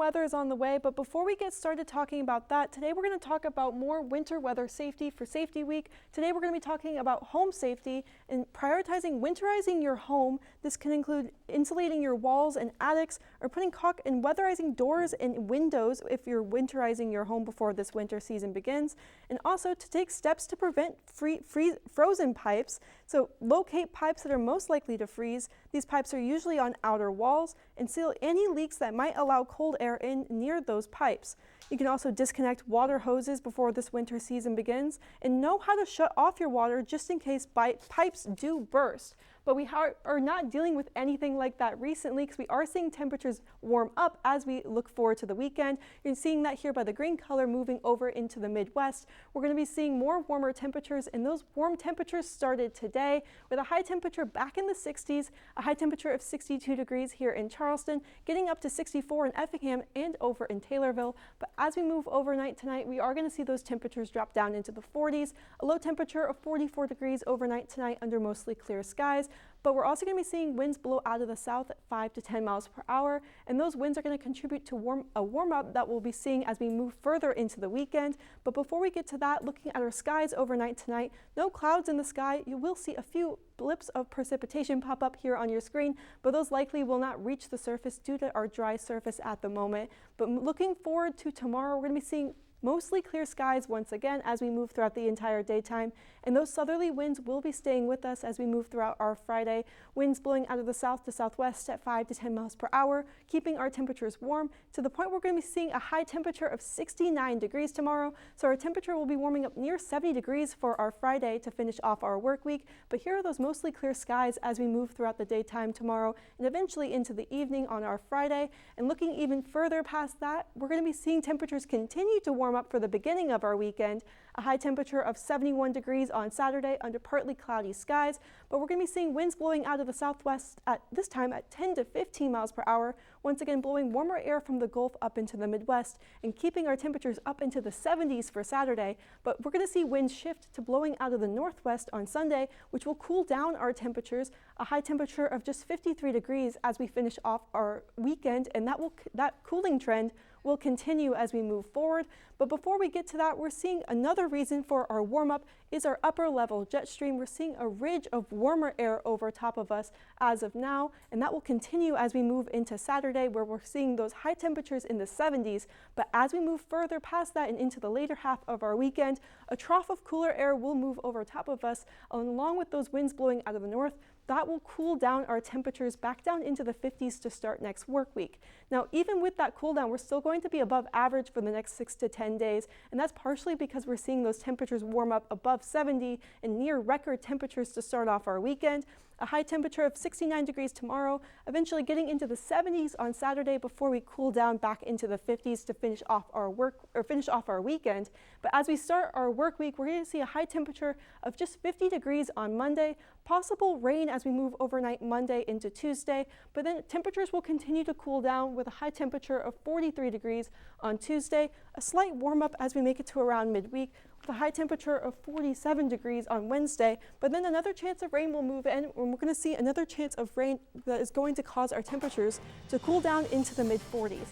weather is on the way, but before we get started talking about that, today we're going to talk about more winter weather safety for Safety Week. Today we're going to be talking about home safety and prioritizing winterizing your home. This can include insulating your walls and attics, or putting caulk and weatherizing doors and windows if you're winterizing your home before this winter season begins. And also to take steps to prevent frozen pipes. So locate pipes that are most likely to freeze. These pipes are usually on outer walls, and seal any leaks that might allow cold air in near those pipes. You can also disconnect water hoses before this winter season begins, and know how to shut off your water just in case pipes do burst. But we are not dealing with anything like that recently, because we are seeing temperatures warm up as we look forward to the weekend. You're seeing that here by the green color moving over into the Midwest. We're going to be seeing more warmer temperatures, and those warm temperatures started today with a high temperature back in the 60s, a high temperature of 62 degrees here in Charleston, getting up to 64 in Effingham and over in Taylorville. But as we move overnight tonight, we are going to see those temperatures drop down into the 40s, a low temperature of 44 degrees overnight tonight under mostly clear skies. But we're also going to be seeing winds blow out of the south at 5 to 10 miles per hour, and those winds are going to contribute to a warm up that we'll be seeing as we move further into the weekend. But before we get to that, looking at our skies overnight tonight, no clouds in the sky. You will see a few blips of precipitation pop up here on your screen, but those likely will not reach the surface due to our dry surface at the moment. But looking forward to tomorrow, we're going to be seeing mostly clear skies once again as we move throughout the entire daytime, and those southerly winds will be staying with us as we move throughout our Friday. Winds blowing out of the south to southwest at 5 to 10 miles per hour, keeping our temperatures warm to the point we're going to be seeing a high temperature of 69 degrees tomorrow. So our temperature will be warming up near 70 degrees for our Friday to finish off our work week. But here are those mostly clear skies as we move throughout the daytime tomorrow and eventually into the evening on our Friday. And looking even further past that, we're going to be seeing temperatures continue to warm up for the beginning of our weekend. A high temperature of 71 degrees on Saturday under partly cloudy skies, but we're going to be seeing winds blowing out of the southwest at this time at 10 to 15 miles per hour, once again blowing warmer air from the Gulf up into the Midwest and keeping our temperatures up into the 70s for Saturday. But we're going to see winds shift to blowing out of the northwest on Sunday, which will cool down our temperatures, a high temperature of just 53 degrees as we finish off our weekend, and that cooling trend will continue as we move forward. But before we get to that, we're seeing another reason for our warm-up is our upper level jet stream. We're seeing a ridge of warmer air over top of us as of now, and that will continue as we move into Saturday, where we're seeing those high temperatures in the 70s. But as we move further past that and into the later half of our weekend, a trough of cooler air will move over top of us, along with those winds blowing out of the north. That will cool down our temperatures back down into the 50s to start next work week. Now, even with that cool down, we're still going to be above average for the next 6 to 10 days, and that's partially because we're seeing those temperatures warm up above 70 and near record temperatures to start off our weekend. A high temperature of 69 degrees tomorrow, eventually getting into the 70s on Saturday before we cool down back into the 50s to finish off our weekend. But as we start our work week, we're going to see a high temperature of just 50 degrees on Monday, possible rain as we move overnight Monday into Tuesday, but then temperatures will continue to cool down with a high temperature of 43 degrees on Tuesday, a slight warm up as we make it to around midweek, with a high temperature of 47 degrees on Wednesday, but then another chance of rain will move in, and we're going to see another chance of rain that is going to cause our temperatures to cool down into the mid-40s.